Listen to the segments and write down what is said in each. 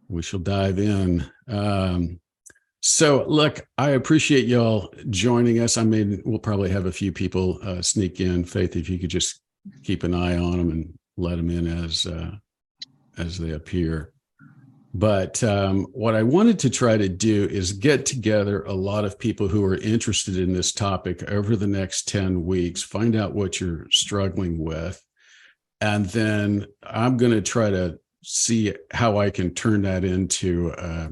We shall dive in. So look, I appreciate y'all joining us. I mean, we'll probably have a few people sneak in. Faith, if you could just keep an eye on them and let them in as they appear. But what I wanted to try to do is get together a lot of people who are interested in this topic over the next 10 weeks, find out what you're struggling with. And then I'm going to try to see how I can turn that into, a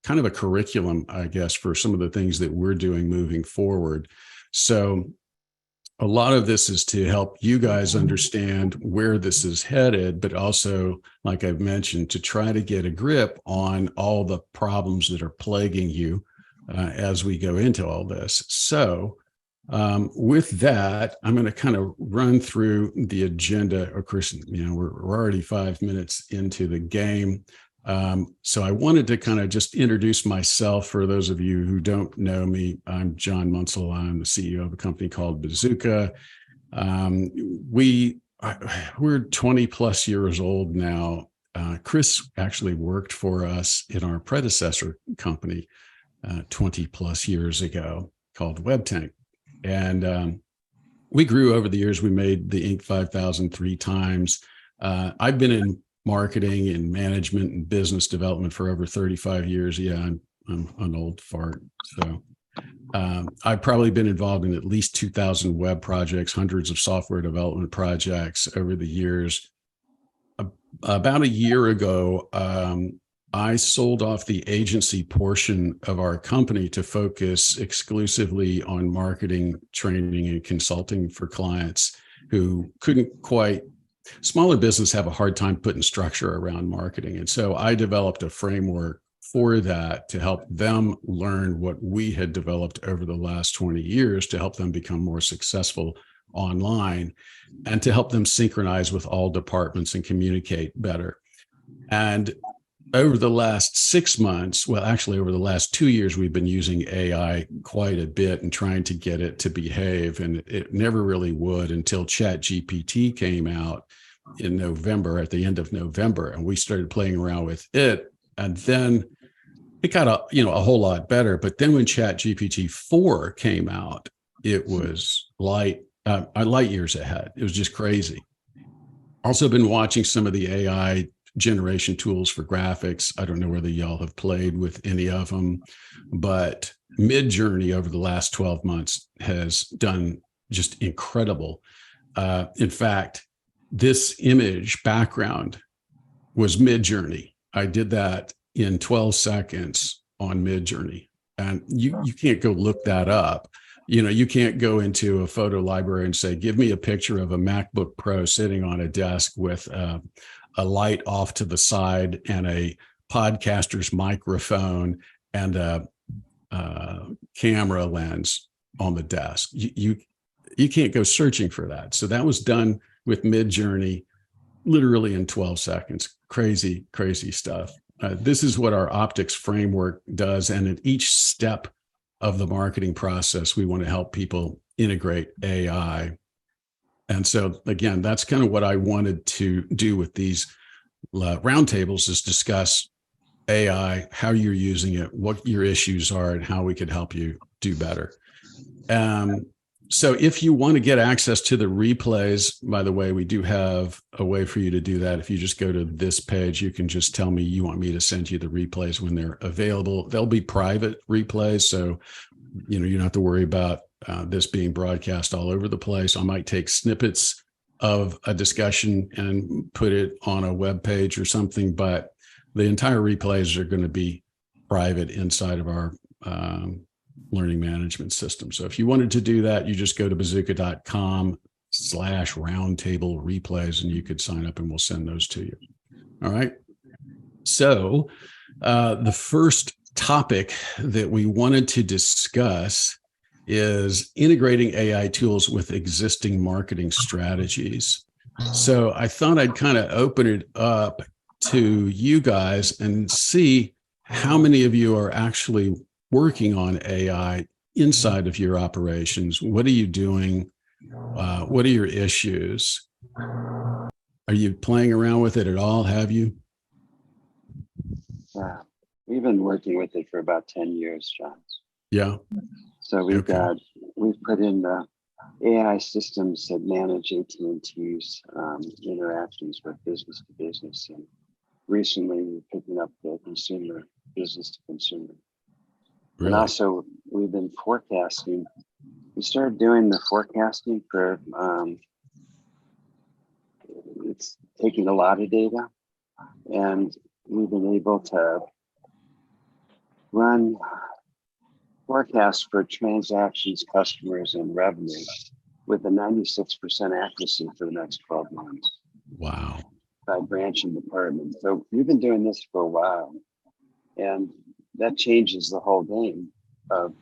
kind of a curriculum, I guess, for some of the things that we're doing moving forward. So a lot of this is to help you guys understand where this is headed, but also, like I've mentioned, to try to get a grip on all the problems that are plaguing you as we go into all this. So with that, I'm going to kind of run through the agenda. Of course, we're already 5 minutes into the game. So I wanted to kind of just introduce myself for those of you who don't know me. I'm John Munsell. I'm the CEO of a company called Bazooka. We're 20 plus years old now. Chris actually worked for us in our predecessor company 20 plus years ago called WebTank. And we grew over the years. We made the Inc. 5000 3 times. I've been in marketing and management and business development for over 35 years. Yeah, I'm an old fart. So I've probably been involved in at least 2,000 web projects, hundreds of software development projects over the years. About a year ago, I sold off the agency portion of our company to focus exclusively on marketing, training, and consulting for clients who couldn't quite. Smaller business have a hard time putting structure around marketing. And so I developed a framework for that to help them learn what we had developed over the last 20 years to help them become more successful online and to help them synchronize with all departments and communicate better. And over the last 6 months, well, actually over the last 2 years, we've been using AI quite a bit and trying to get it to behave. And it never really would until ChatGPT came out in November, at the end of November. And we started playing around with it. And then it got a whole lot better. But then when ChatGPT 4 came out, it was light years ahead. It was just crazy. Also been watching some of the AI generation tools for graphics. I don't know whether y'all have played with any of them, but Midjourney over the last 12 months has done just incredible. In fact, this image background was Midjourney. I did that in 12 seconds on Midjourney. And you can't go look that up. You can't go into a photo library and say, give me a picture of a MacBook Pro sitting on a desk with a light off to the side and a podcaster's microphone and a camera lens on the desk. You can't go searching for that. So that was done with Midjourney literally in 12 seconds. Crazy, crazy stuff. This is what our optics framework does. And at each step of the marketing process, we want to help people integrate AI. And so, again, that's kind of what I wanted to do with these roundtables, is discuss AI, how you're using it, what your issues are, and how we could help you do better. So if you want to get access to the replays, by the way, we do have a way for you to do that. If you just go to this page, you can just tell me you want me to send you the replays when they're available. They'll be private replays, so you don't have to worry about this being broadcast all over the place. I might take snippets of a discussion and put it on a web page or something, but the entire replays are going to be private inside of our learning management system. So if you wanted to do that, you just go to bazooka.com/roundtable replays and you could sign up and we'll send those to you. All right. So the first topic that we wanted to discuss is integrating AI tools with existing marketing strategies. So I thought I'd kind of open it up to you guys and see how many of you are actually working on AI inside of your operations. What are you doing? What are your issues? Are you playing around with it at all? Have you? we've been working with it for about 10 years, John. Yeah. So Okay. we've put in the AI systems that manage AT&T's interactions with business to business, and recently we're picking up the consumer, business to consumer. And Really? also we've been forecasting. We started doing the forecasting for, it's taking a lot of data, and we've been able to run forecasts for transactions, customers, and revenue with a 96% accuracy for the next 12 months Wow. by branch and department. So we've been doing this for a while, and that changes the whole game of,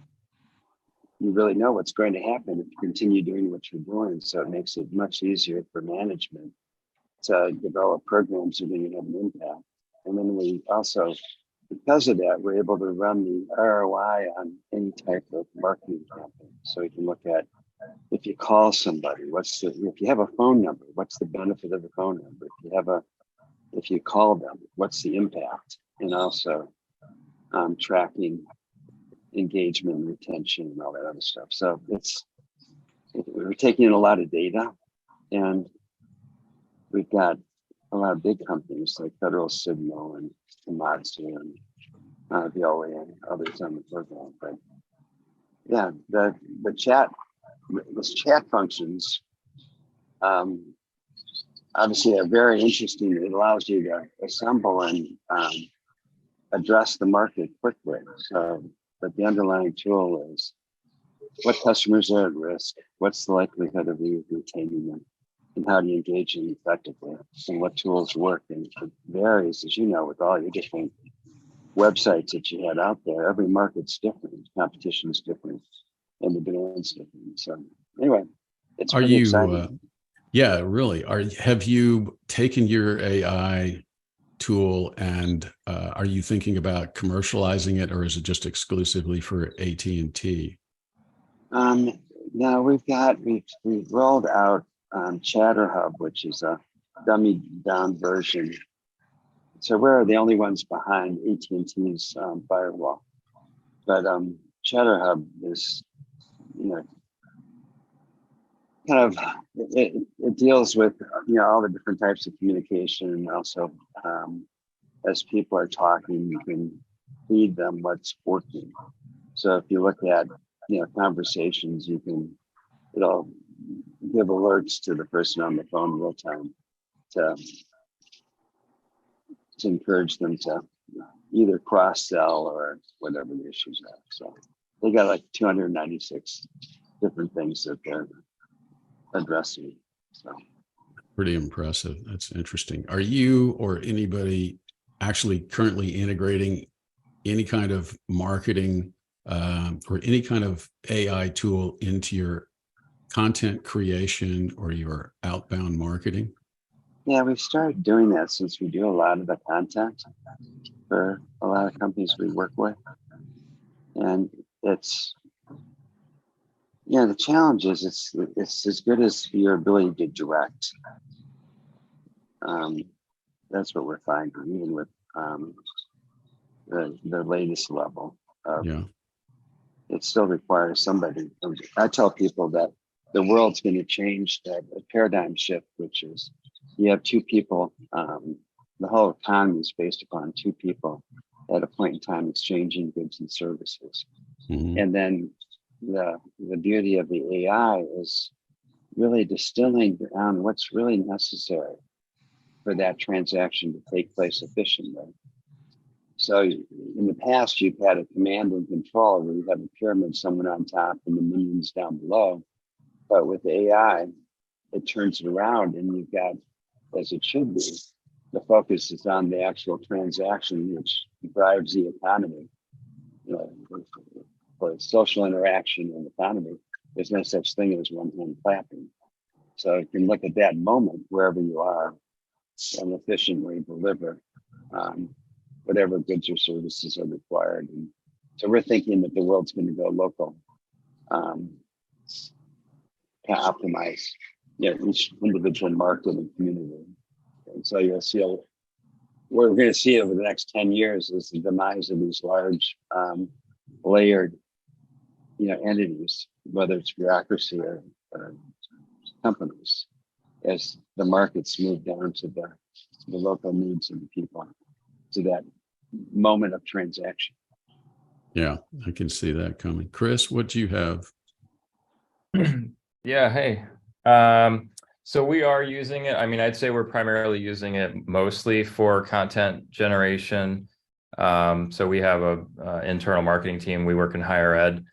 you really know what's going to happen if you continue doing what you're doing. So it makes it much easier for management to develop programs that are going to have an impact. And then we also, because of that, we're able to run the ROI on any type of marketing campaign. So we can look at, if you call somebody, if you have a phone number, what's the benefit of the phone number? If you call them, what's the impact? And also tracking engagement and retention and all that other stuff. So we're taking in a lot of data, and we've got a lot of big companies like Federal Signal and Komatsu and Veolia and others on the program. But yeah, the chat functions obviously are very interesting. It allows you to assemble and address the market quickly. So, but the underlying tool is, what customers are at risk, what's the likelihood of you retaining them, and how do you engage them effectively, and what tools work. And it varies, as you know, with all your different websites that you had out there. Every market's different, competition is different, and the demand's different. So anyway, it's pretty exciting. Yeah, really. Have you taken your AI tool and are you thinking about commercializing it, or is it just exclusively for AT&T? No, we've rolled out ChatterHub, which is a dummied down version. So we're the only ones behind AT&T's firewall. But ChatterHub is, kind of, it deals with all the different types of communication, and also as people are talking, you can feed them what's working. So if you look at conversations, it'll give alerts to the person on the phone real time to encourage them to either cross sell or whatever the issues are. So they got like 296 different things that they're addressing. So pretty impressive. That's interesting. Are you or anybody actually currently integrating any kind of marketing or any kind of AI tool into your content creation or your outbound marketing? Yeah, we've started doing that since we do a lot of the content for a lot of companies we work with. And it's, the challenge is it's as good as your ability to direct. That's what we're finding, even with the latest level. It still requires somebody. I tell people that the world's going to change, that a paradigm shift, which is you have two people. The whole economy is based upon two people at a point in time exchanging goods and services. Mm-hmm. And then the beauty of the AI is really distilling down what's really necessary for that transaction to take place efficiently. So in the past, you've had a command and control where you have a pyramid, someone on top and the minions down below. But with AI, it turns it around, and you've got, as it should be, the focus is on the actual transaction, which drives the economy. For social interaction and economy, there's no such thing as one hand clapping. So you can look at that moment wherever you are and efficiently deliver whatever goods or services are required. And so we're thinking that the world's going to go local to optimize each individual market and community. And so you'll see what we're going to see over the next 10 years is the demise of these large layered, entities, whether it's bureaucracy or companies, as the markets move down to the local needs of the people, to that moment of transaction. Yeah, I can see that coming. Chris, what do you have? Yeah, hey. So we are using it. I mean, I'd say we're primarily using it mostly for content generation. So we have a internal marketing team. We work in higher ed.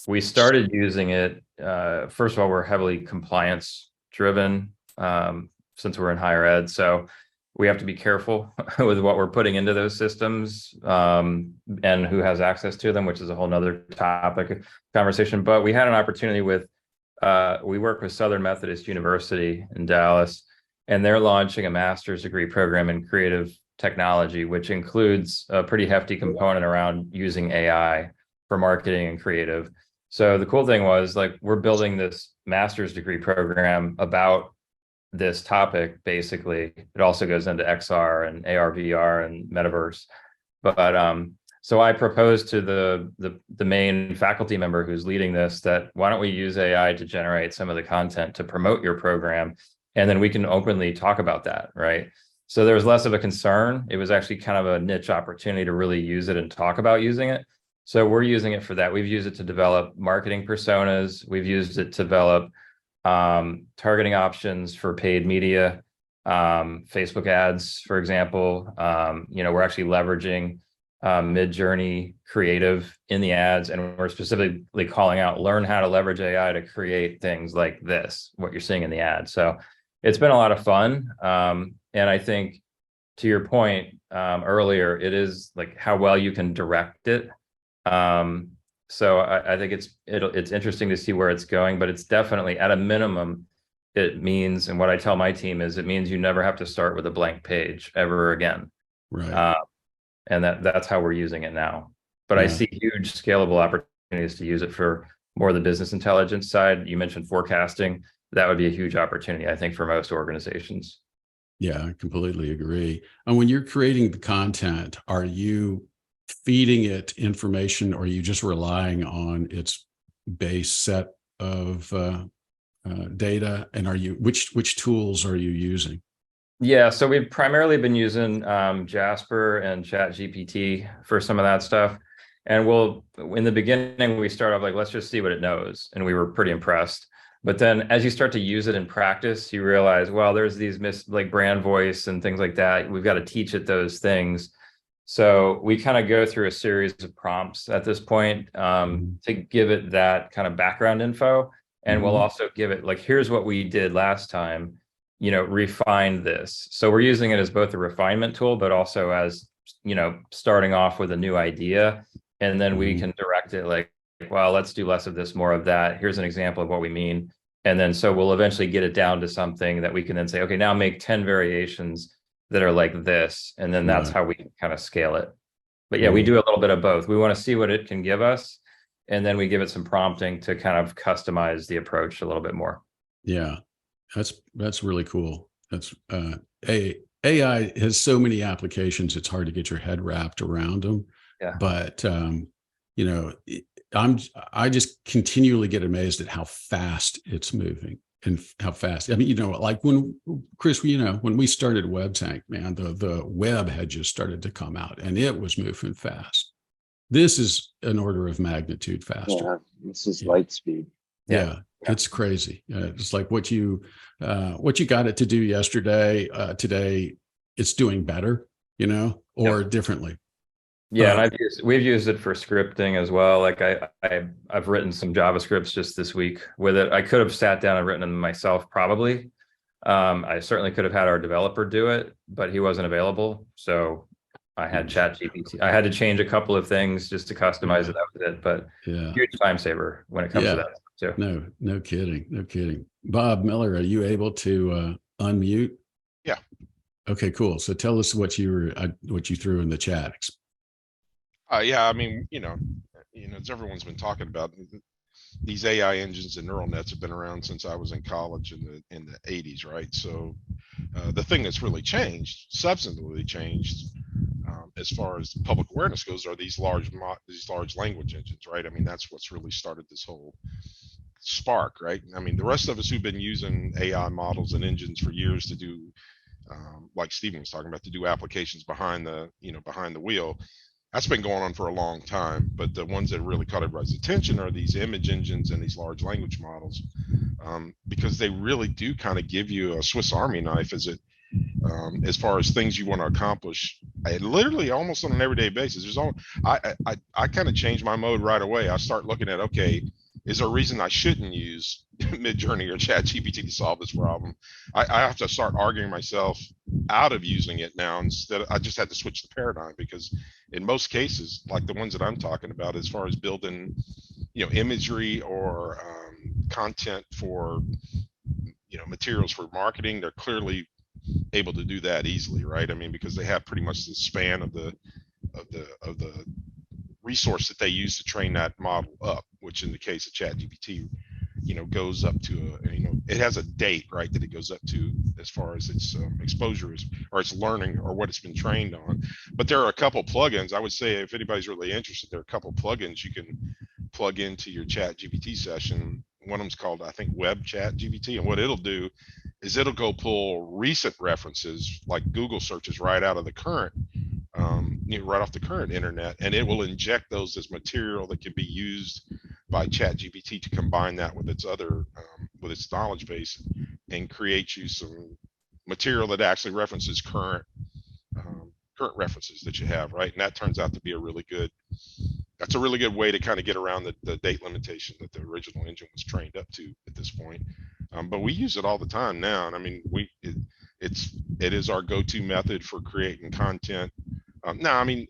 We started using it. First of all, we're heavily compliance driven since we're in higher ed. So we have to be careful with what we're putting into those systems and who has access to them, which is a whole nother topic of conversation. But we had an opportunity with, we work with Southern Methodist University in Dallas, and they're launching a master's degree program in creative technology, which includes a pretty hefty component around using AI for marketing and creative. So the cool thing was, like, we're building this master's degree program about this topic. Basically, it also goes into XR and AR, VR, and metaverse. But so I proposed to the main faculty member who's leading this that why don't we use AI to generate some of the content to promote your program, and then we can openly talk about that, right? So there was less of a concern. It was actually kind of a niche opportunity to really use it and talk about using it. So we're using it for that. We've used it to develop marketing personas. We've used it to develop targeting options for paid media, Facebook ads, for example. We're actually leveraging mid-journey creative in the ads, and we're specifically calling out, learn how to leverage AI to create things like this, what you're seeing in the ad. So it's been a lot of fun. And I think, to your point earlier, it is like how well you can direct it. So I think it's interesting to see where it's going, but it's definitely, at a minimum, it means, and what I tell my team is, it means you never have to start with a blank page ever again. Right. And that's how we're using it now. But I see huge scalable opportunities to use it for more of the business intelligence side. You mentioned forecasting. That would be a huge opportunity, I think, for most organizations. Yeah, I completely agree. And when you're creating the content, are you feeding it information, or are you just relying on its base set of data? And which tools are you using? Yeah, so we've primarily been using Jasper and ChatGPT for some of that stuff. And in the beginning, we start off like, let's just see what it knows. And we were pretty impressed. But then as you start to use it in practice, you realize, well, there's these like brand voice and things like that. We've got to teach it those things. So we kind of go through a series of prompts at this point to give it that kind of background info. And we'll also give it, like, here's what we did last time, refine this. So we're using it as both a refinement tool, but also as, starting off with a new idea. And then we can direct it like, well, let's do less of this, more of that. Here's an example of what we mean. And then so we'll eventually get it down to something that we can then say, okay, now make 10 variations that are like this. And then that's how we can kind of scale it. But yeah, we do a little bit of both. We want to see what it can give us, and then we give it some prompting to kind of customize the approach a little bit more. Yeah, that's really cool. That's AI has so many applications, it's hard to get your head wrapped around them. Yeah. But I just continually get amazed at how fast it's moving, and how fast. I mean, like when Chris, when we started WebTank, man, the web had just started to come out, and it was moving fast. This is an order of magnitude faster. Yeah, this is light speed. Yeah, it's crazy. It's like what you got it to do yesterday. Today, it's doing better, or differently. Yeah, and we've used it for scripting as well. Like I've written some JavaScripts just this week with it. I could have sat down and written them myself, probably. I certainly could have had our developer do it, but he wasn't available. So I had ChatGPT. I had to change a couple of things just to customize it. That was it. But huge time saver when it comes to that too. No kidding. Bob Miller, are you able to unmute? Yeah. Okay, cool. So tell us what you threw in the chat. Yeah, I mean, as everyone's been talking about, these AI engines and neural nets have been around since I was in college in the 80s, right? So the thing that's really changed, substantively changed, as far as public awareness goes, are these large language engines, right? I mean, that's what's really started this whole spark, right? I mean, the rest of us who've been using AI models and engines for years to do, like Stephen was talking about, to do applications behind the wheel, that's been going on for a long time. But the ones that really caught everybody's attention are these image engines and these large language models, because they really do kind of give you a Swiss Army knife as far as things you want to accomplish. Literally almost on an everyday basis. I kind of change my mode right away. I start looking at, okay, is there a reason I shouldn't use Midjourney or ChatGPT to solve this problem? I have to start arguing myself out of using it now. Instead, I just had to switch the paradigm, because in most cases, like the ones that I'm talking about, as far as building, imagery or content for, materials for marketing, they're clearly able to do that easily, right? I mean, because they have pretty much the span of the resource that they use to train that model up, which in the case of ChatGPT, goes up to it has a date, right, that it goes up to as far as its exposure is, or its learning, or what it's been trained on. But there are a couple plugins. I would say, if anybody's really interested, there are a couple plugins you can plug into your ChatGPT session. One of them's called, I think, Web ChatGPT, and what it'll do is it'll go pull recent references like Google searches right out of the current, right off the current internet, and it will inject those as material that can be used by ChatGPT to combine that with its other, with its knowledge base, and create you some material that actually references current references that you have, right? And that turns out to be that's a really good way to kind of get around the date limitation that the original engine was trained up to at this point. But we use it all the time now, and I mean, it is our go-to method for creating content. Now, I mean,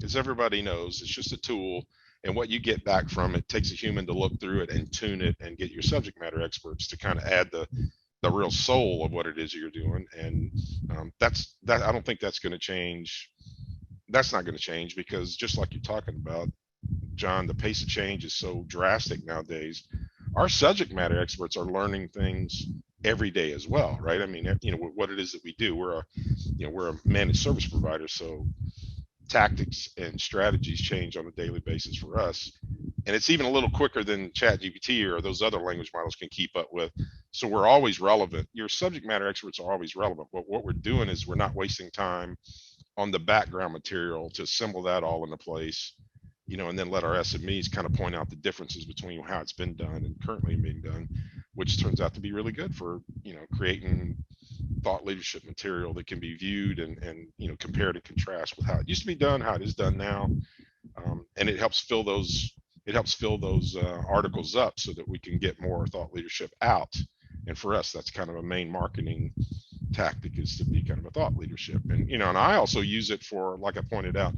as everybody knows, it's just a tool, and what you get back from it takes a human to look through it and tune it and get your subject matter experts to kind of add the real soul of what it is you're doing. And I don't think that's going to change. That's not going to change, because just like you're talking about, John, the pace of change is so drastic nowadays. Our subject matter experts are learning things every day as well, right? I mean, what it is that we do. We're a managed service provider, so tactics and strategies change on a daily basis for us, and it's even a little quicker than ChatGPT or those other language models can keep up with. So we're always relevant. Your subject matter experts are always relevant, but what we're doing is we're not wasting time on the background material to assemble that all into place, and then let our SMEs kind of point out the differences between how it's been done and currently being done, which turns out to be really good for, creating thought leadership material that can be viewed and compared and contrast with how it used to be done, how it is done now. And it helps fill those articles up so that we can get more thought leadership out. And for us, that's kind of a main marketing tactic, is to be kind of a thought leadership. And and I also use it for, like I pointed out,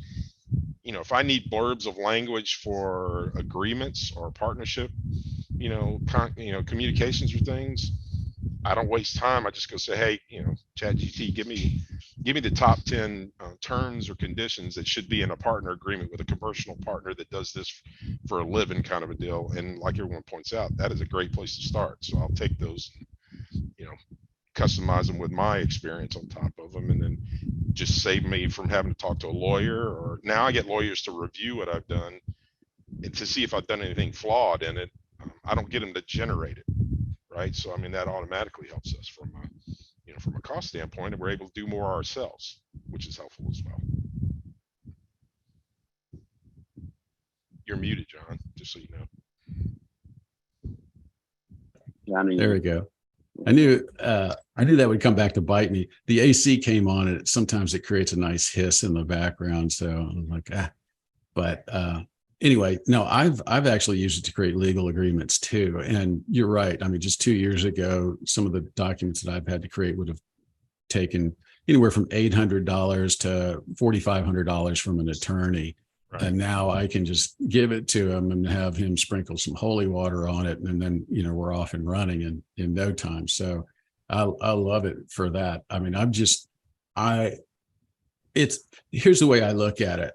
if I need blurbs of language for agreements or partnership, communications or things, I don't waste time. I just go say, hey, ChatGPT, give me the top 10 terms or conditions that should be in a partner agreement with a commercial partner that does this for a living, kind of a deal. And like everyone points out, that is a great place to start. So I'll take those, customize them with my experience on top of them, and then just save me from having to talk to a lawyer. Or now I get lawyers to review what I've done and to see if I've done anything flawed in it. I don't get them to generate it, right? So I mean, that automatically helps us from a cost standpoint, and we're able to do more ourselves, which is helpful as well. You're muted, John, just so you know. Johnny, There we go. I knew that would come back to bite me. The AC came on, and sometimes it creates a nice hiss in the background. So I'm like, but anyway, no, I've actually used it to create legal agreements too. And you're right. I mean, just 2 years ago, some of the documents that I've had to create would have taken anywhere from $800 to $4,500 from an attorney. Right. And now I can just give it to him and have him sprinkle some holy water on it. And then, we're off and running in no time. So I love it for that. I mean, here's the way I look at it.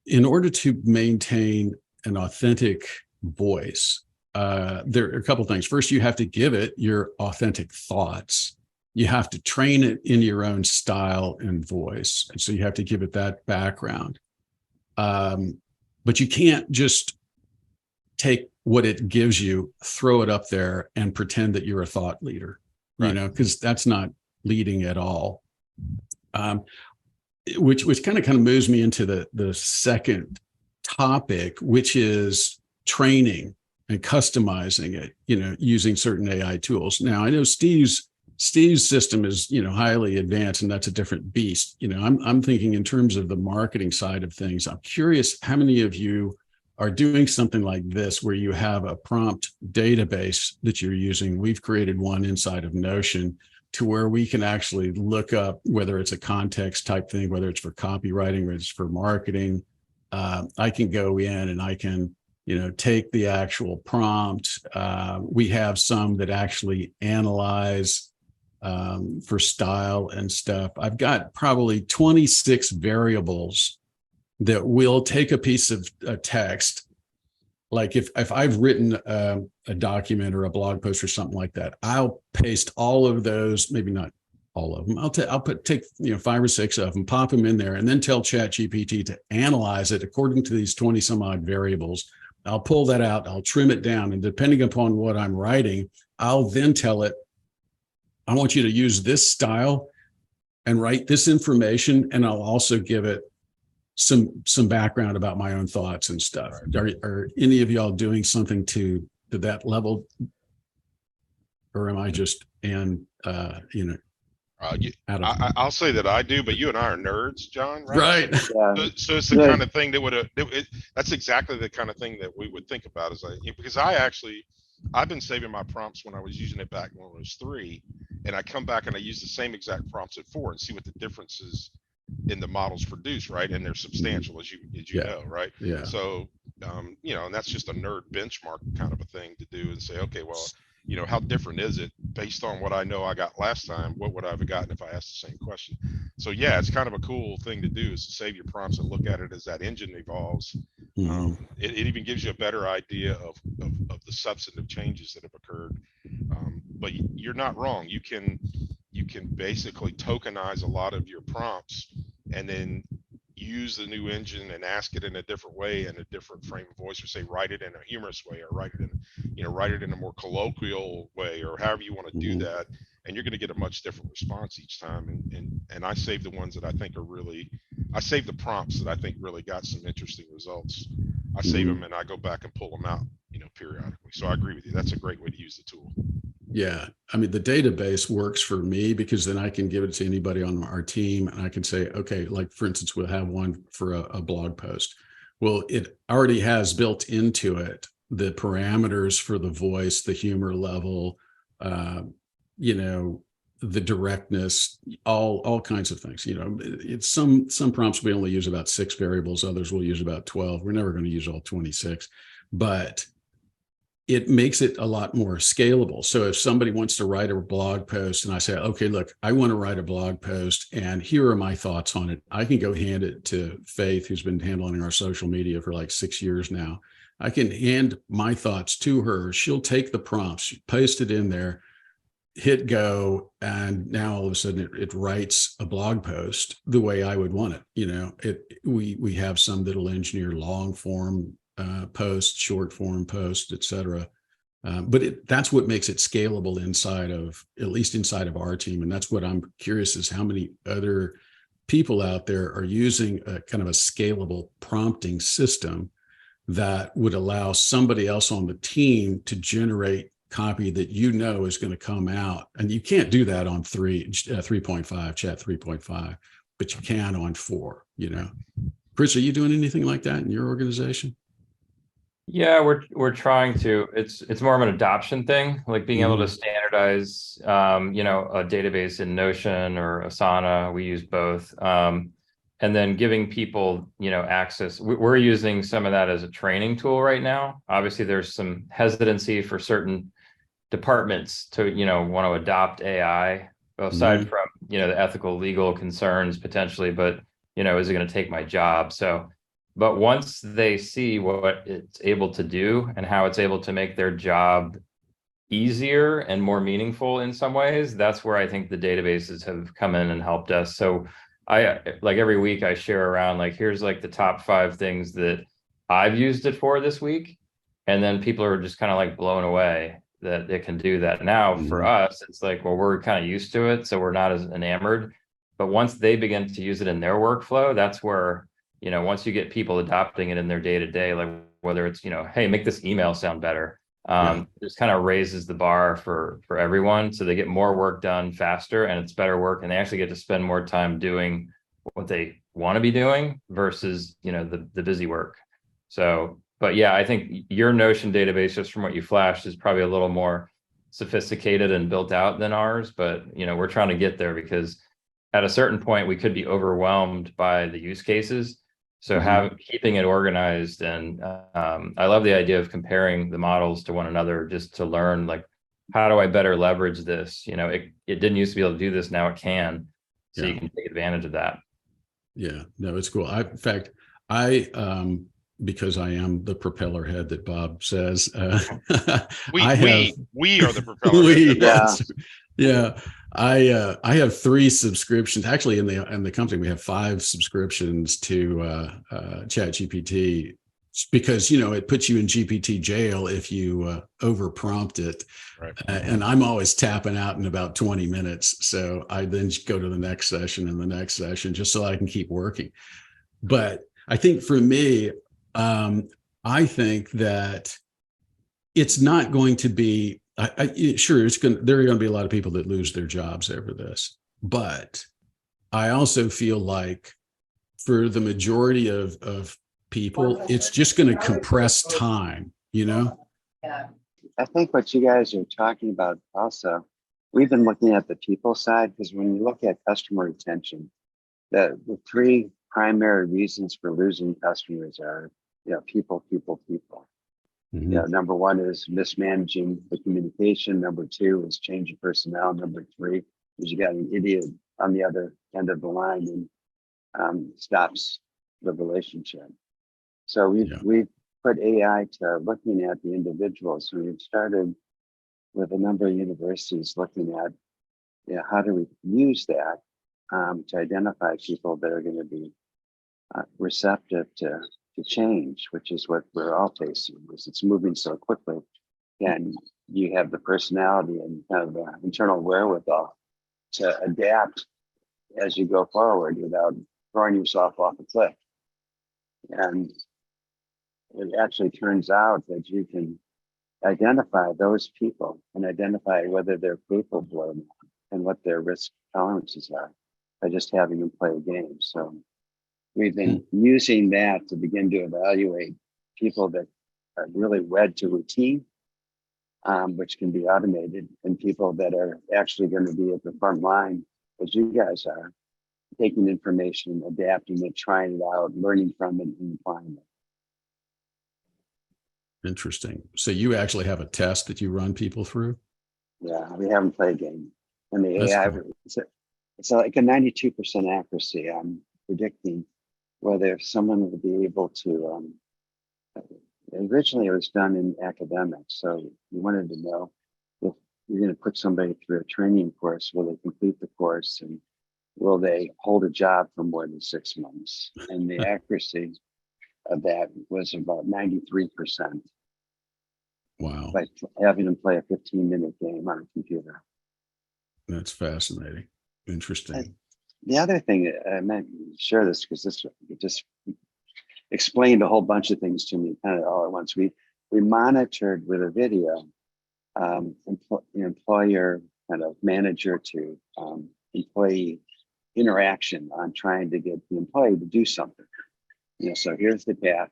In order to maintain an authentic voice, there are a couple things. First, you have to give it your authentic thoughts. You have to train it in your own style and voice. And so you have to give it that background. But you can't just take what it gives you, throw it up there and pretend that you're a thought leader, Right. because that's not leading at all. Which kind of moves me into the second topic, which is training and customizing it, using certain AI tools. Now, I know Steve's system is, highly advanced, and that's a different beast. I'm thinking in terms of the marketing side of things. I'm curious how many of you are doing something like this, where you have a prompt database that you're using. We've created one inside of Notion to where we can actually look up whether it's a context type thing, whether it's for copywriting, whether it's for marketing. I can go in and I can, take the actual prompt. We have some that actually analyze for style and stuff. I've got probably 26 variables that will take a piece of text. Like if I've written a document or a blog post or something like that, I'll paste all of those, maybe not all of them. I'll take 5 or 6 of them, pop them in there, and then tell ChatGPT to analyze it according to these 20 some odd variables. I'll pull that out, I'll trim it down, and depending upon what I'm writing, I'll then tell it, I want you to use this style and write this information, and I'll also give it some background about my own thoughts and stuff. Are any of y'all doing something to that level, or am I just I'll say that I do, but you and I are nerds, John, right? Right. Yeah. So it's the Right. kind of thing that that's exactly the kind of thing that we would think about, because I've been saving my prompts when I was using it back when it was 3, and I come back and I use the same exact prompts at 4 and see what the differences in the models produce, right? And they're substantial, as you Yeah. know, right? Yeah. So, and that's just a nerd benchmark kind of a thing to do, and say, okay, well, how different is it based on what I know I got last time? What would I have gotten if I asked the same question? So yeah, it's kind of a cool thing to do, is to save your prompts and look at it as that engine evolves. Mhm. It even gives you a better idea of the substantive changes that have occurred. But you're not wrong. You can basically tokenize a lot of your prompts and then use the new engine and ask it in a different way, in a different frame of voice, or say write it in a humorous way, or write it in a more colloquial way, or however you want to do that, and you're going to get a much different response each time. And I save the ones that I think I save the prompts that I think really got some interesting results. I save them and I go back and pull them out, periodically. So I agree with you. That's a great way to use the tool. Yeah. I mean, the database works for me because then I can give it to anybody on our team, and I can say, okay, like for instance, we'll have one for a blog post. Well, it already has built into it the parameters for the voice, the humor level, the directness, all kinds of things. It's some prompts we only use about 6 variables, others we'll use about 12. We're never going to use all 26, but it makes it a lot more scalable. So if somebody wants to write a blog post and I say, okay, look, I want to write a blog post and here are my thoughts on it, I can go hand it to Faith, who's been handling our social media for like 6 years now. I can hand my thoughts to her. She'll take the prompts, paste it in there, hit go, and now all of a sudden it writes a blog post the way I would want it. We have some that'll engineer long form post, short form post, etc. But that's what makes it scalable at least inside of our team. And that's what I'm curious is how many other people out there are using a kind of a scalable prompting system that would allow somebody else on the team to generate copy that is going to come out. And you can't do that on 3.5, Chat 3.5, but you can on 4, Chris, are you doing anything like that in your organization? Yeah, we're trying to. It's more of an adoption thing, like being able to standardize, a database in Notion or Asana. We use both, and then giving people, access. We're using some of that as a training tool right now. Obviously, there's some hesitancy for certain departments to, want to adopt AI, aside from, the ethical, legal concerns potentially. But is it going to take my job? So But once they see what it's able to do and how it's able to make their job easier and more meaningful in some ways, that's where I think the databases have come in and helped us. So I, like, every week I share around, like, here's like the top 5 things that I've used it for this week. And then people are just kind of like blown away that it can do that. Now for us, it's like, well, we're kind of used to it, so we're not as enamored. But once they begin to use it in their workflow, that's where, once you get people adopting it in their day to day, like whether it's, hey, make this email sound better, just kind of raises the bar for everyone, so they get more work done faster, and it's better work, and they actually get to spend more time doing what they want to be doing versus the busy work. So, but yeah, I think your Notion database, just from what you flashed, is probably a little more sophisticated and built out than ours, but we're trying to get there, because at a certain point we could be overwhelmed by the use cases. So keeping it organized, and I love the idea of comparing the models to one another, just to learn, like, how do I better leverage this? It didn't used to be able to do this, now it can. So you can take advantage of that. Yeah, no, it's cool. In fact, I because I am the propeller head that Bob says, We are the propeller we, head. yeah. I have 3 subscriptions. Actually, in the company, we have 5 subscriptions to ChatGPT, because it puts you in GPT jail if you over prompt it. Right. And I'm always tapping out in about 20 minutes. So I then go to the next session and the next session, just so I can keep working. But I think for me, I think that it's not going to be, sure, there are going to be a lot of people that lose their jobs over this. But I also feel like for the majority of people, it's just going to compress time, I think what you guys are talking about also, we've been looking at the people side, because when you look at customer retention, the 3 primary reasons for losing customers are, people. Number 1 is mismanaging the communication. Number 2 is change of personnel. Number 3 is you got an idiot on the other end of the line and stops the relationship. So we've put AI to looking at the individuals. So we've started with a number of universities looking at how do we use that to identify people that are going to be receptive to change, which is what we're all facing, because it's moving so quickly, and you have the personality and kind of the internal wherewithal to adapt as you go forward without throwing yourself off a cliff. And it actually turns out that you can identify those people and identify whether they're capable or not, and what their risk tolerances are, by just having them play a game. So we've been using that to begin to evaluate people that are really wed to routine, which can be automated, and people that are actually going to be at the front line, as you guys are, taking information, adapting it, trying it out, learning from it, and applying it. Interesting. So you actually have a test that you run people through? Yeah, we haven't played a game. And the That's AI, cool. it's like a 92% accuracy on predicting whether someone will be able to, originally it was done in academics. So you wanted to know if you're going to put somebody through a training course, will they complete the course, and will they hold a job for more than 6 months? And the accuracy of that was about 93%. Wow. By having them play a 15-minute game on a computer. That's fascinating. Interesting. The other thing, I might share this because this just explained a whole bunch of things to me kind of all at once. We monitored with a video, employer kind of manager to employee interaction on trying to get the employee to do something. So here's the path.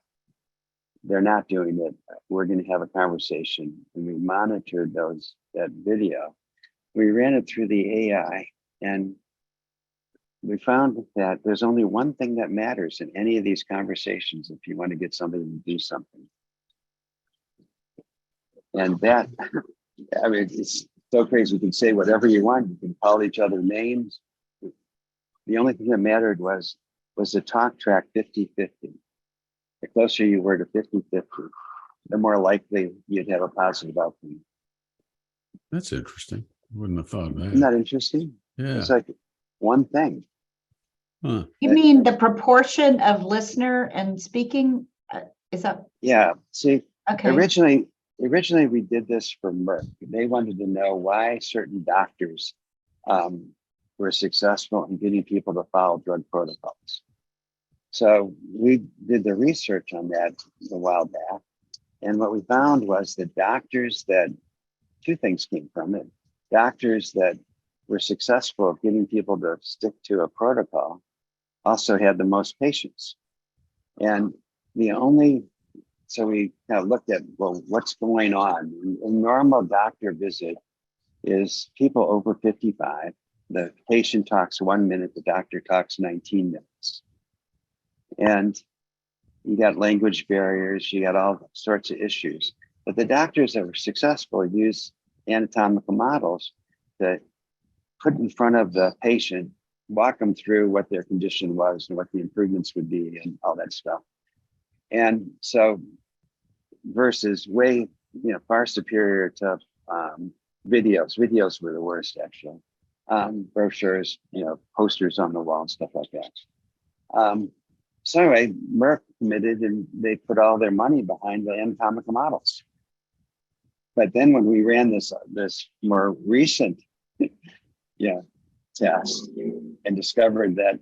They're not doing it. We're going to have a conversation, and we monitored that video. We ran it through the AI, and we found that there's only one thing that matters in any of these conversations if you want to get somebody to do something. And that, I mean, it's so crazy. You can say whatever you want. You can call each other names. The only thing that mattered was the talk track 50-50. the closer you were to 50-50, the more likely you'd have a positive outcome. That's interesting. Wouldn't have thought of that. Isn't that interesting? Yeah. It's like one thing. Huh. You mean the proportion of listener and speaking? Is that Yeah. See, okay? originally we did this for Merck. They wanted to know why certain doctors were successful in getting people to follow drug protocols. So we did the research on that a while back. And what we found was that two things came from it. Doctors that were successful at getting people to stick to a protocol also had the most patients. And so we kind of looked at, well, what's going on? A normal doctor visit is people over 55. The patient talks 1 minute, the doctor talks 19 minutes. And you got language barriers, you got all sorts of issues. But the doctors that were successful use anatomical models that put in front of the patient, walk them through what their condition was and what the improvements would be and all that stuff. And so versus far superior to videos. Videos were the worst, actually. Brochures, posters on the wall and stuff like that. So anyway, Merck committed and they put all their money behind the anatomical models. But then when we ran this more recent test and discovered that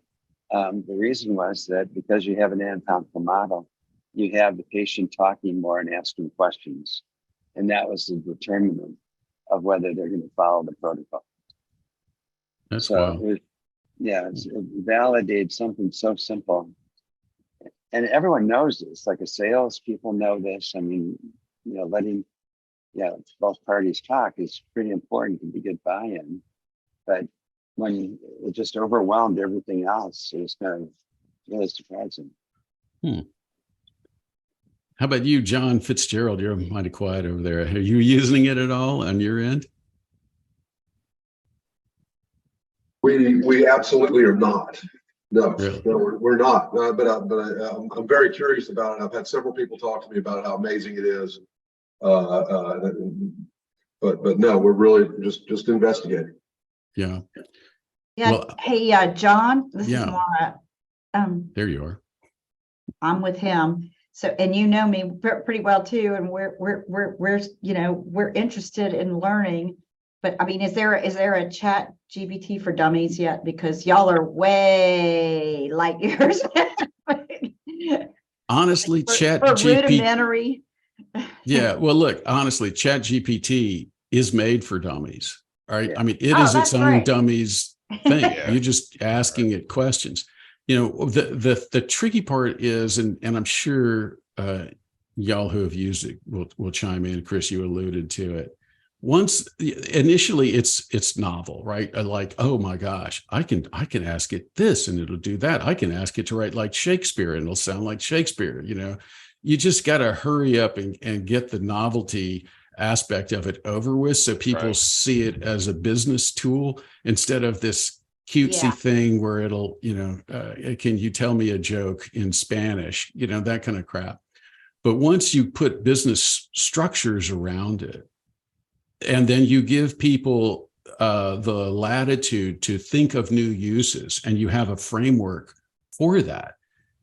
the reason was that because you have an anatomical model, you have the patient talking more and asking questions. And that was the determinant of whether they're going to follow the protocol. That's so wild. it validates something so simple. And everyone knows this, like sales people know this. I mean, letting both parties talk is pretty important to get buy-in. But when it just overwhelmed everything else, it was kind of really surprising. How about you, John Fitzgerald? You're mighty quiet over there. Are you using it at all on your end? We absolutely are not. No, Really? no, we're not. But I'm very curious about it. I've had several people talk to me about how amazing it is. But no, we're really just investigating. Yeah. Yeah. Well, Hey, John, this yeah. is Mara. There you are. I'm with him. So, and you know me pretty well too. And we're interested in learning. But I mean, is there a ChatGPT for dummies yet? Because y'all are way light years. Honestly, for ChatGPT. rudimentary. Yeah. Well, look, honestly, ChatGPT is made for dummies. Right. Yeah. I mean, it Oh, is its that's own great. dummies thing. Yeah. You're just asking it questions. The tricky part is, and I'm sure y'all who have used it will chime in. Chris, you alluded to it. Initially it's novel, right? Like, oh my gosh, I can ask it this and it'll do that. I can ask it to write like Shakespeare and it'll sound like Shakespeare. You just got to hurry up and get the novelty aspect of it over with so people see it as a business tool instead of this cutesy thing where it'll, can you tell me a joke in Spanish, that kind of crap. But once you put business structures around it, and then you give people the latitude to think of new uses, and you have a framework for that,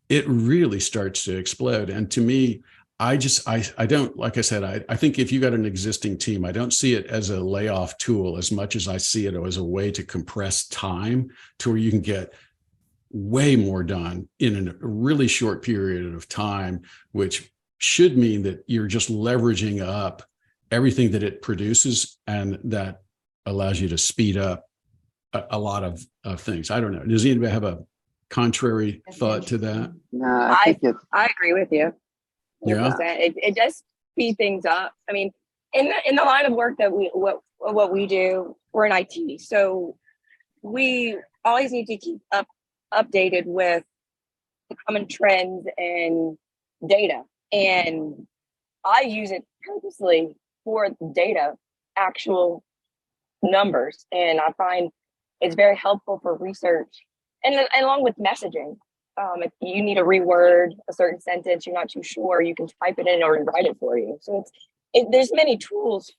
it really starts to explode. And to me, I don't, like I said, I think if you got an existing team, I don't see it as a layoff tool as much as I see it as a way to compress time to where you can get way more done in a really short period of time, which should mean that you're just leveraging up everything that it produces, and that allows you to speed up a lot of things. I don't know. Does anybody have a contrary thought to that? No, I think I agree with you. 100%. It does speed things up. I mean, in the line of work that what we do, we're in IT, so we always need to keep updated with the common trends and data. And I use it purposely for data, actual numbers, and I find it's very helpful for research and along with messaging. If you need to reword a certain sentence, you're not too sure, you can type it in or write it for you. So there's many tools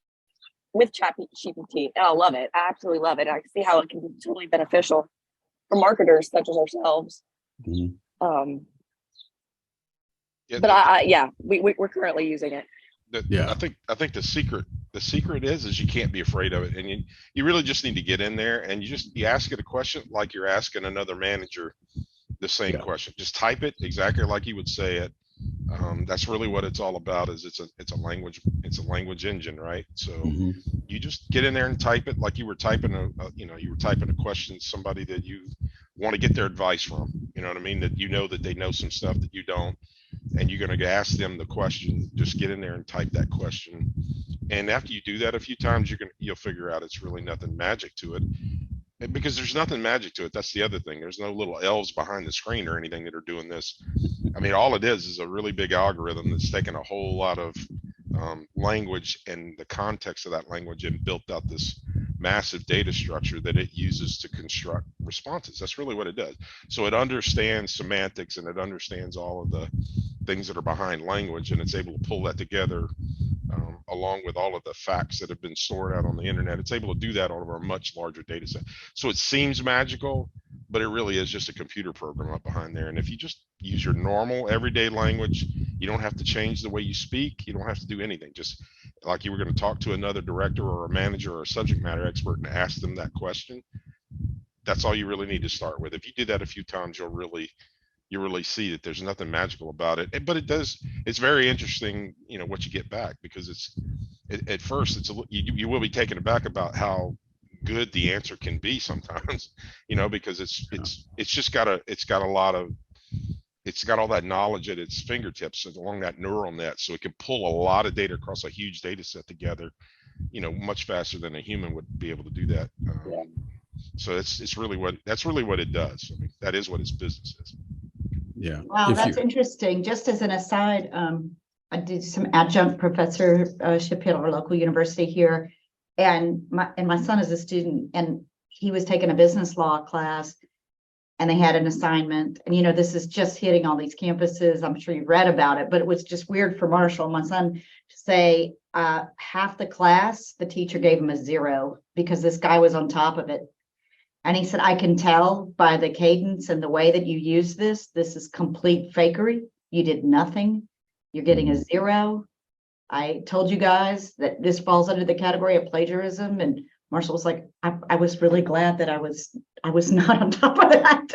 with ChatGPT, and I love it. I absolutely love it. I see how it can be totally beneficial for marketers such as ourselves. Mhm. Yeah, But we're currently using it. Yeah. I think the secret is you can't be afraid of it, and you really just need to get in there and you ask it a question like you're asking another manager the same Yeah. question. Just type it exactly like you would say it. That's really what it's all about. Is it's a language engine, right? So Mhm. you just get in there and type it like you were typing a question to somebody that you want to get their advice from. You know what I mean? That you know that they know some stuff that you don't, and you're going to ask them the question. Just get in there and type that question, and after you do that a few times, you'll figure out it's really nothing magic to it. And because there's nothing magic to it. That's the other thing. There's no little elves behind the screen or anything that are doing this. I mean, all it is a really big algorithm that's taken a whole lot of language and the context of that language and built out this massive data structure that it uses to construct responses. That's really what it does. So it understands semantics and it understands all of the things that are behind language, and it's able to pull that together along with all of the facts that have been stored out on the internet. It's able to do that over a much larger data set. So it seems magical, but it really is just a computer program up behind there. And if you just use your normal everyday language, you don't have to change the way you speak. You don't have to do anything. Just like you were going to talk to another director or a manager or a subject matter expert and ask them that question. That's all you really need to start with. If you do that a few times, you really see that there's nothing magical about it. But it's very interesting, what you get back, because at first you will be taken aback about how good the answer can be sometimes, because it's got all that knowledge at its fingertips along that neural net, so it can pull a lot of data across a huge data set together, much faster than a human would be able to do that. Yeah. So that's really what it does. I mean, that is what its business is. Yeah. Wow, that's interesting. Just as an aside, I did some adjunct professorship at our local university here, and my son is a student, and he was taking a business law class, and they had an assignment. And this is just hitting all these campuses. I'm sure you've read about it, but it was just weird for Marshall, my son, to say half the class, the teacher gave him a 0 because this guy was on top of it. And he said, I can tell by the cadence and the way that you use this is complete fakery. You did nothing. You're getting a 0. I told you guys that this falls under the category of plagiarism. And Marshall was like, I was really glad that I was not on top of that.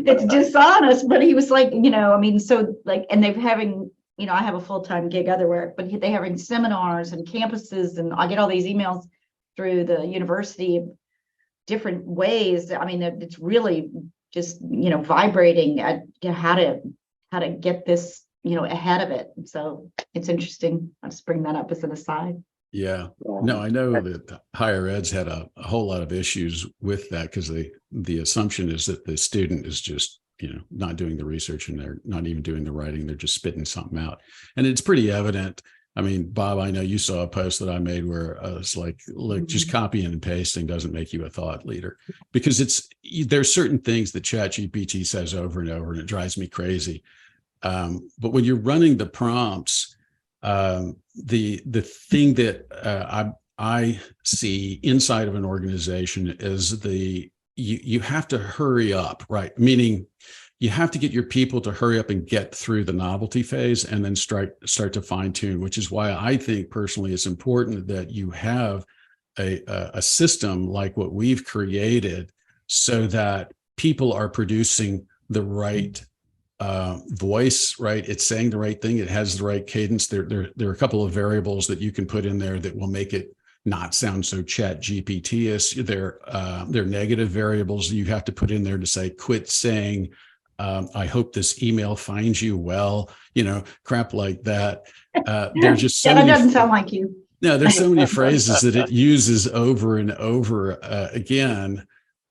It's dishonest, but he was like, so like, and they're having, I have a full-time gig otherwhere, but they're having seminars and campuses, and I get all these emails through the university different ways. I mean, it's really just vibrating at how to get this ahead of it. So it's interesting. I'll just bring that up as an aside. Yeah. No, I know that higher ed's had a whole lot of issues with that, because the assumption is that the student is just not doing the research, and they're not even doing the writing. They're just spitting something out, and it's pretty evident. I mean, Bob, I know you saw a post that I made where I was like, look, just copying and pasting doesn't make you a thought leader, because there's certain things that ChatGPT says over and over, and it drives me crazy. But when you're running the prompts, the thing that I see inside of an organization is you have to hurry up, right? Meaning you have to get your people to hurry up and get through the novelty phase and then start to fine tune, which is why I think personally it's important that you have a system like what we've created, so that people are producing the right voice, right? It's saying the right thing. It has the right cadence. There are a couple of variables that you can put in there that will make it not sound so ChatGPT-ish. They're negative variables you have to put in there to say, quit saying, I hope this email finds you well, crap like that. There's just so that many, doesn't sound like you. No, there's so many phrases that it uses over and over again.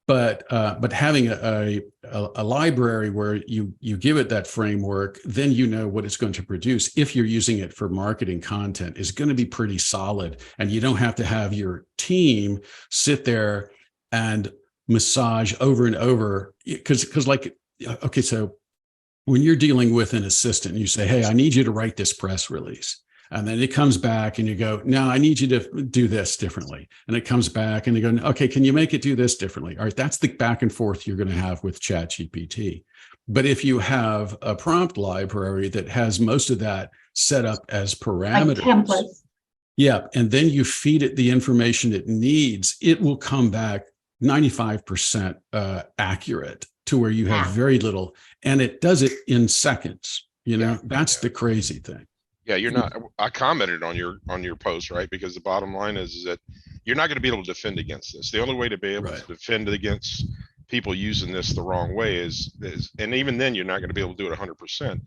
But having a library where you give it that framework, then what it's going to produce, if you're using it for marketing content, is going to be pretty solid. And you don't have to have your team sit there and massage over and over, because like okay, so when you're dealing with an assistant, you say, hey, I need you to write this press release. And then it comes back and you go, no, I need you to do this differently. And it comes back and you go, okay, can you make it do this differently? All right, that's the back and forth you're going to have with ChatGPT. But if you have a prompt library that has most of that set up as parameters, Like templates. yeah, and then you feed it the information it needs, it will come back 95% accurate to where you have very little, and it does it in seconds. You know, that's the crazy thing. Yeah, you're not. I commented on your post, right? Because the bottom line is that you're not going to be able to defend against this. The only way to be able to defend against people using this the wrong way is, and even then, you're not going to be able to do it 100%.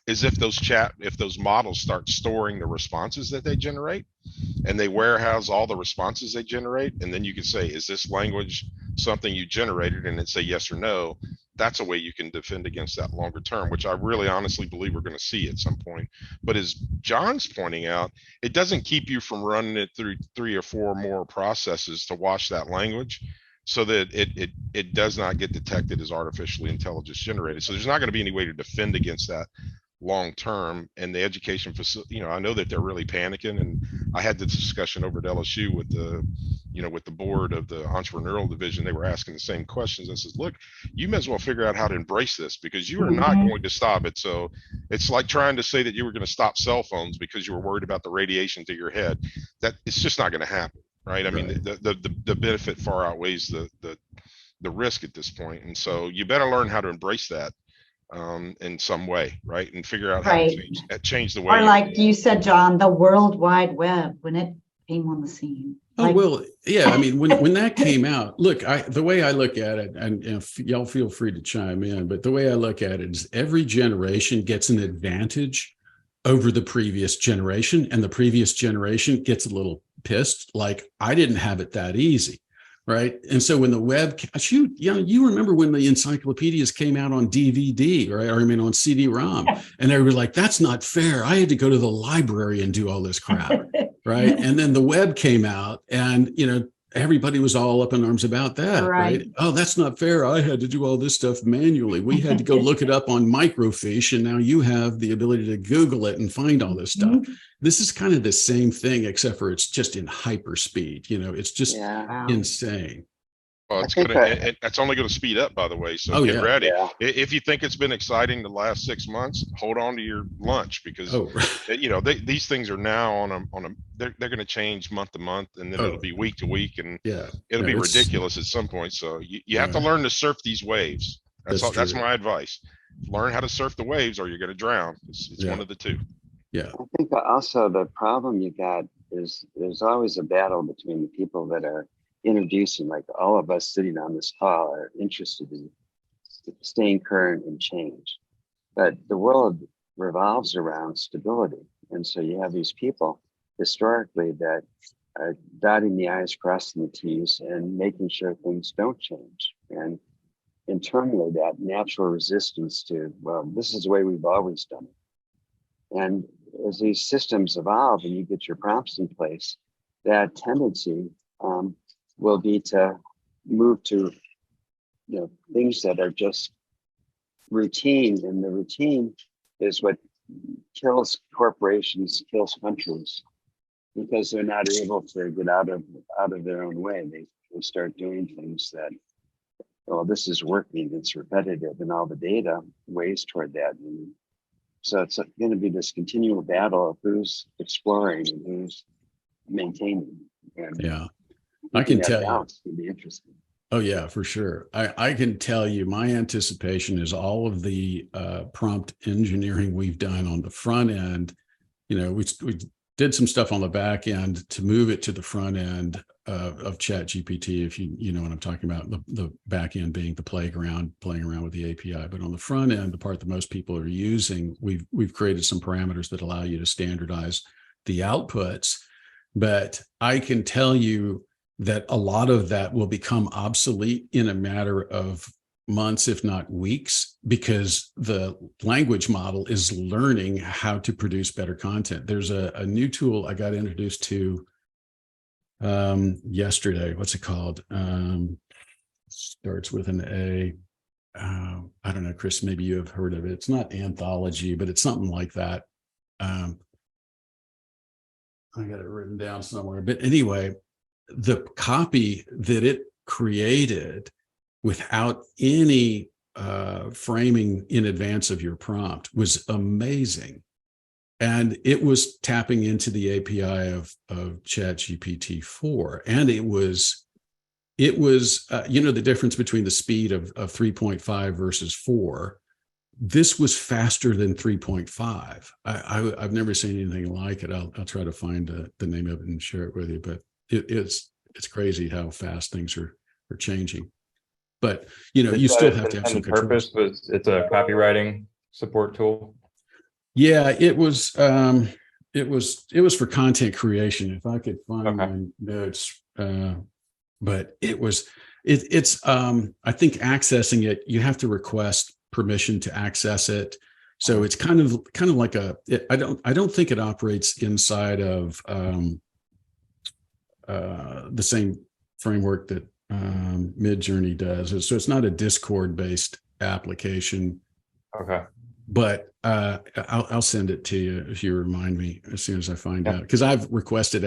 Is if those models start storing the responses that they generate, and they warehouse all the responses they generate, and then you can say, is this language something you generated, and it say yes or no. That's a way you can defend against that longer term, which I really honestly believe we're going to see at some point. But as John's pointing out, it doesn't keep you from running it through 3 or 4 more processes to wash that language, so that it does not get detected as artificially intelligence generated. So there's not going to be any way to defend against that long term. And the education facility, I know that they're really panicking, and I had the discussion over at LSU with the board of the entrepreneurial division. They were asking the same questions. I says, look, you may as well figure out how to embrace this, because you are not going to stop it. So it's like trying to say that you were going to stop cell phones because you were worried about the radiation to your head. That it's just not going to happen, right? I mean, the benefit far outweighs the risk at this point. And so you better learn how to embrace that in some way, right? And figure out how to change the way. Or like you said, John, the World Wide Web, when it came on the scene. Oh, well, yeah. I mean, when that came out, look, the way I look at it, and if y'all feel free to chime in, but the way I look at it is every generation gets an advantage over the previous generation, and the previous generation gets a little pissed, like, I didn't have it that easy. Right. And so when the web, you remember when the encyclopedias came out on DVD, right? Or I mean, on CD-ROM, and they were like, that's not fair. I had to go to the library and do all this crap. Right. And then the web came out, and, everybody was all up in arms about that. Right. Oh, that's not fair. I had to do all this stuff manually. We had to go look it up on microfiche. And now you have the ability to Google it and find all this stuff. This is kind of the same thing, except for it's just in hyper speed. It's just insane. Well, it's only going to speed up, by the way. So get ready. Yeah. If you think it's been exciting the last 6 months, hold on to your lunch, because these things are now they're going to change month to month, and then it'll be week to week, and it'll be ridiculous at some point. So you have to learn to surf these waves. That's my advice. Learn how to surf the waves, or you're going to drown. It's one of the two. Yeah. I think also the problem you got is there's always a battle between the people that are introducing, like all of us sitting on this call are interested in staying current and change. But the world revolves around stability. And so you have these people historically that are dotting the I's, crossing the T's, and making sure things don't change. And internally, that natural resistance to, well, this is the way we've always done it. And as these systems evolve and you get your prompts in place, that tendency will be to move to things that are just routine, and the routine is what kills corporations, kills countries, because they're not able to get out of their own way. They start doing things that, well, this is working, it's repetitive, and all the data weighs toward that. And so it's going to be this continual battle of who's exploring and who's maintaining. And I can tell you, it's going to be interesting. Oh yeah, for sure. I can tell you, my anticipation is all of the prompt engineering we've done on the front end. We did some stuff on the back end to move it to the front end of ChatGPT. If you know what I'm talking about, the back end being the playground, playing around with the API. But on the front end, the part that most people are using, we've created some parameters that allow you to standardize the outputs. But I can tell you that a lot of that will become obsolete in a matter of months, if not weeks, because the language model is learning how to produce better content. There's a new tool I got introduced to yesterday. What's it called? Starts with an A. I don't know, Chris, maybe you have heard of it. It's not anthology, but it's something like that. I got it written down somewhere. But anyway, the copy that it created without any framing in advance of your prompt was amazing. And it was tapping into the API of ChatGPT 4. And it was the difference between the speed of 3.5 versus 4. This was faster than 3.5. I've never seen anything like it. I'll try to find the name of it and share it with you, but it's crazy how fast things are changing. But you still have to have some purpose controls. it's a copywriting support tool. Yeah, it was for content creation. If I could find my notes, but it's I think accessing it, you have to request permission to access it. So it's kind of like I don't think it operates inside of the same framework that Midjourney does. So it's not a Discord based application. Okay. But I'll send it to you if you remind me as soon as I find out, because I've requested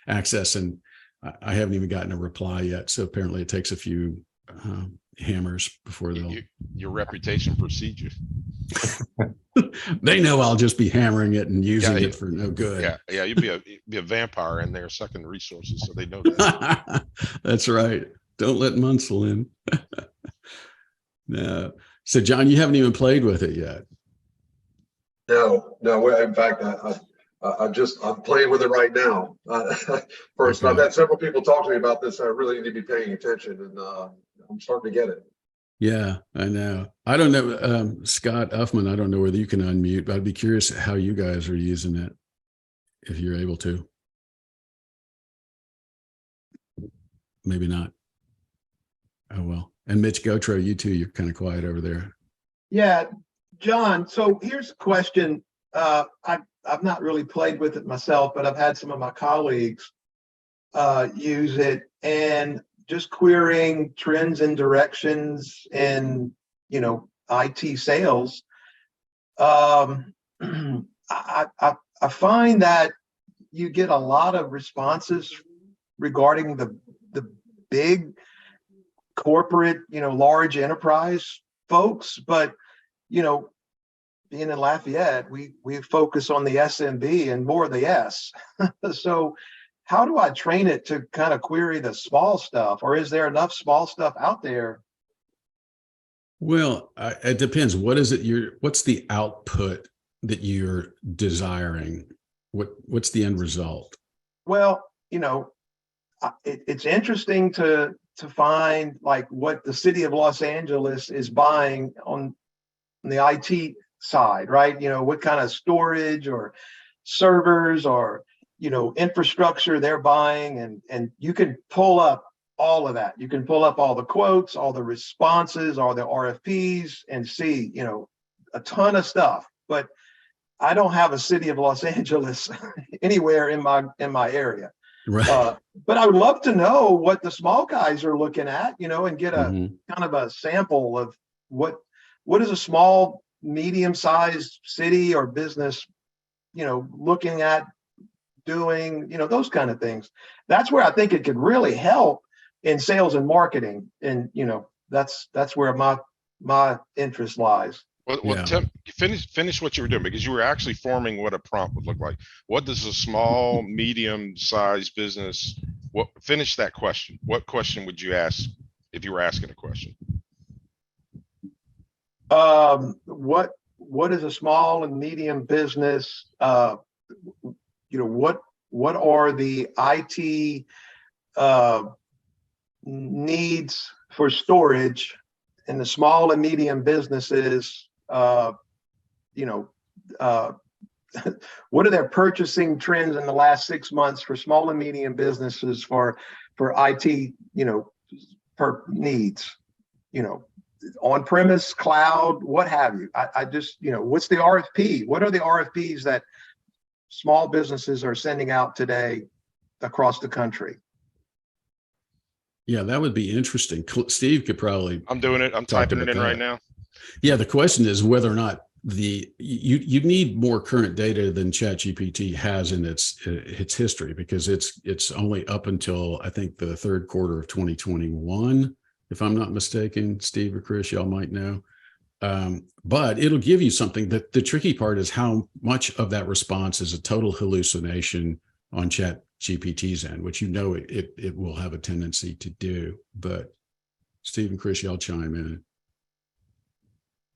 access and I haven't even gotten a reply yet. So apparently it takes a few hammers before they'll. Your reputation precedes you. They know I'll just be hammering it and using it for no good. Yeah, you'd be a vampire in there sucking resources, so they know that. That's right. Don't let Munsell in. No. So, John, you haven't even played with it yet. No. In fact, I'm playing with it right now. First, I've had several people talk to me about this. I really need to be paying attention, and I'm starting to get it. Yeah, I know. I don't know, Scott Uffman. I don't know whether you can unmute, but I'd be curious how you guys are using it, if you're able to. Maybe not. Oh well. And Mitch Gotro, you too. You're kind of quiet over there. Yeah, John. So here's a question. I've not really played with it myself, but I've had some of my colleagues use it, and just querying trends and directions in IT sales. I find that you get a lot of responses regarding the big corporate, large enterprise folks, but being in Lafayette, we focus on the SMB and more the S. So how do I train it to kind of query the small stuff, or is there enough small stuff out there? Well, it depends. What is it? What's the output that you're desiring? What's the end result? Well, it's interesting to find like what the city of Los Angeles is buying on the IT side, right? What kind of storage or servers or infrastructure they're buying, and you can pull up all of that. You can pull up all the quotes, all the responses, all the RFPs, and see a ton of stuff. But I don't have a city of Los Angeles anywhere in my area. Right. But I would love to know what the small guys are looking at, and get a kind of a sample of what is a small, medium-sized city or business, looking at doing, those kind of things. That's where I think it could really help in sales and marketing. And, that's where my interest lies. Well, Tim, finish what you were doing, because you were actually forming what a prompt would look like. What does a small, medium-sized business? Finish that question. What question would you ask if you were asking a question? What is a small and medium business? What are the IT needs for storage in the small and medium businesses? What are their purchasing trends in the last 6 months for small and medium businesses for IT, per needs, on-premise, cloud, what have you. I just, what's the RFP? What are the RFPs that small businesses are sending out today across the country? Yeah, that would be interesting. Steve could probably I'm doing it. I'm talk typing it about in right that. now. Yeah, the question is whether or not you need more current data than ChatGPT has in its history, because it's only up until I think the third quarter of 2021, if I'm not mistaken. Steve or Chris, y'all might know. But it'll give you something. That the tricky part is how much of that response is a total hallucination on ChatGPT's end, which it will have a tendency to do. But Steve and Chris, y'all chime in.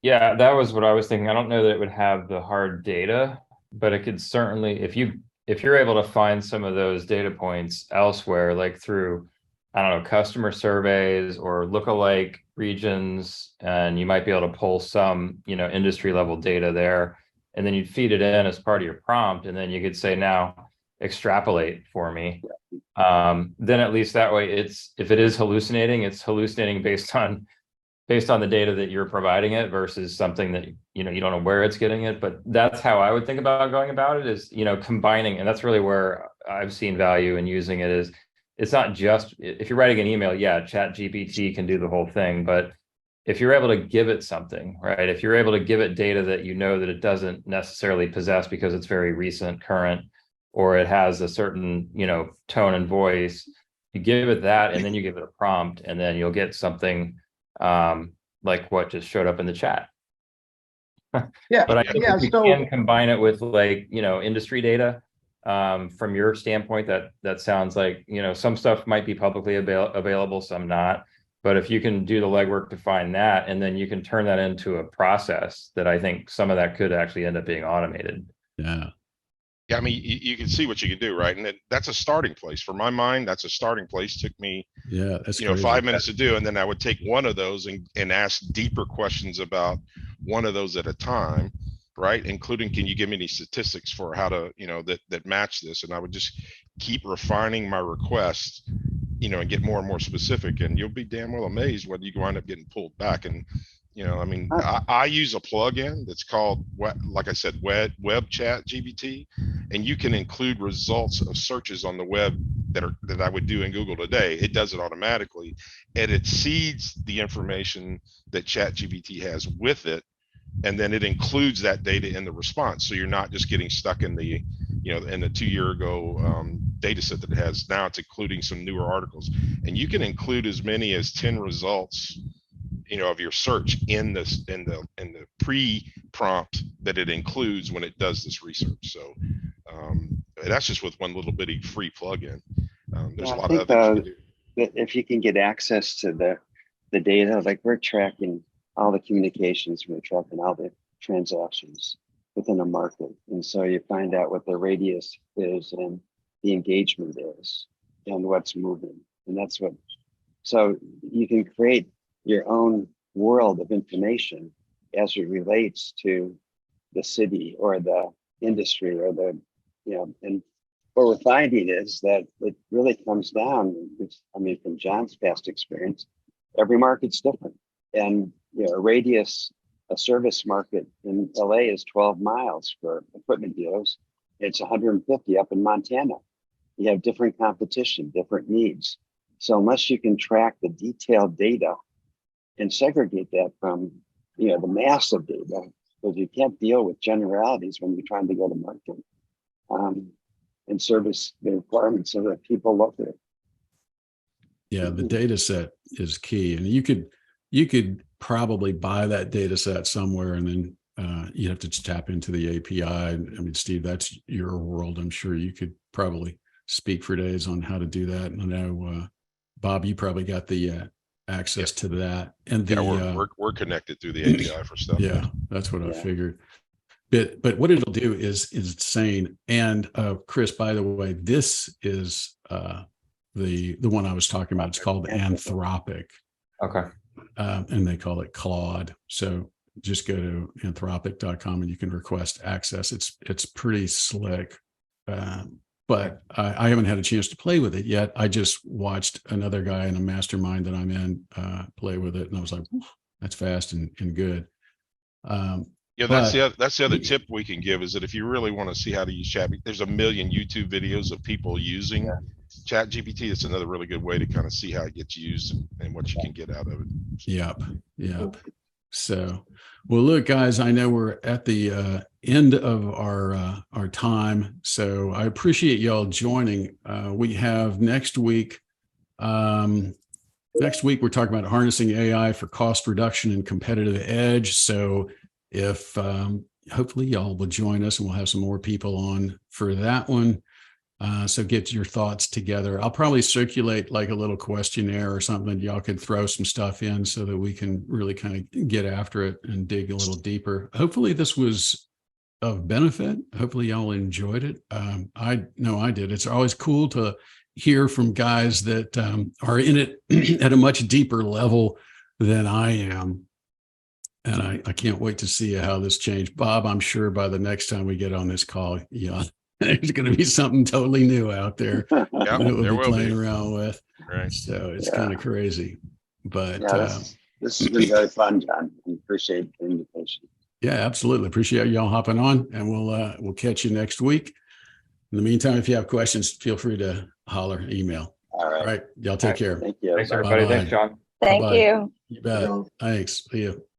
Yeah, that was what I was thinking. I don't know that it would have the hard data, but it could certainly, if you're able to find some of those data points elsewhere, like through, I don't know, customer surveys or lookalike regions, and you might be able to pull some, industry level data there, and then you'd feed it in as part of your prompt, and then you could say, now extrapolate for me. Then at least that way, if it is hallucinating, it's hallucinating based on the data that you're providing it versus something that you don't know where it's getting it. But that's how I would think about going about it, is combining. And that's really where I've seen value in using it. Is it's not just if you're writing an email, yeah, ChatGPT can do the whole thing, but if you're able to give it something, right, if you're able to give it data that that it doesn't necessarily possess because it's very recent, current, or it has a certain tone and voice, you give it that, and then you give it a prompt, and then you'll get something like what just showed up in the chat. Yeah, But I think if you can combine it with industry data, from your standpoint, that sounds like some stuff might be publicly available, some not. But if you can do the legwork to find that, and then you can turn that into a process, that I think some of that could actually end up being automated. Yeah. Yeah, I mean, you can see what you can do, right? And that's a starting place. For my mind, that's a starting place. Took me, that's 5 minutes to do, and then I would take one of those and ask deeper questions about one of those at a time, right? Including, can you give me any statistics for how to, that match this? And I would just keep refining my requests, and get more and more specific. And you'll be damn well amazed whether you wind up getting pulled back. And I use a plugin that's called, like I said, web chat GPT, and you can include results of searches on the web that I would do in Google today. It does it automatically, and it seeds the information that chat GPT has with it, and then it includes that data in the response. So you're not just getting stuck in the, in the 2 year ago data set that it has. Now it's including some newer articles, and you can include as many as 10 results of your search in the pre-prompt that it includes when it does this research. So that's just with one little bitty free plugin. There's a lot of other things you can do. If you can get access to the data, like we're tracking all the communications, we're tracking all the transactions within a market, and so you find out what the radius is and the engagement is and what's moving, and that's what. So you can create your own world of information as it relates to the city or the industry or and what we're finding is that it really comes down, from John's past experience, every market's different. And a service market in LA is 12 miles for equipment dealers. It's 150 up in Montana. You have different competition, different needs. So unless you can track the detailed data and segregate that from the massive data, because you can't deal with generalities when you're trying to go to market and service the requirements of the people locally. Yeah, the data set is key, and you could probably buy that data set somewhere, and then you have to tap into the API. I mean, Steve, that's your world. I'm sure you could probably speak for days on how to do that. And I know Bob, you probably got the access to that, and we're connected through the API for stuff. Yeah, that's what I figured. But what it'll do is insane. And Chris, by the way, this is the one I was talking about. It's called Anthropic. Okay. And they call it Claude. So just go to anthropic.com and you can request access. It's pretty slick. But I haven't had a chance to play with it yet. I just watched another guy in a mastermind that I'm in play with it, and I was like, that's fast and good. That's the other tip we can give, is that if you really want to see how to use chat, there's a million YouTube videos of people using ChatGPT is another really good way to kind of see how it gets used and what you can get out of it. Yep. Yep. So, well, look, guys, I know we're at the end of our time, so I appreciate y'all joining. We have next week. Next week, we're talking about harnessing AI for cost reduction and competitive edge. So, if hopefully y'all will join us, and we'll have some more people on for that one. So get your thoughts together. I'll probably circulate like a little questionnaire or something. Y'all could throw some stuff in so that we can really kind of get after it and dig a little deeper. Hopefully this was of benefit. Hopefully y'all enjoyed it. I know I did. It's always cool to hear from guys that are in it at a much deeper level than I am. And I can't wait to see how this changed. Bob, I'm sure by the next time we get on this call, there's going to be something totally new out there Yeah, that we'll there be will playing be. around with. Right. So it's kind of crazy. But this has been very fun, John. I appreciate the invitation. yeah, absolutely. Appreciate y'all hopping on, and we'll catch you next week. In the meantime, if you have questions, feel free to holler, email. All right. All right. Y'all take care. Thank you. Thanks, everybody. Bye-bye. Thanks, John. Thank Bye-bye. you. You bet. Thanks. See you.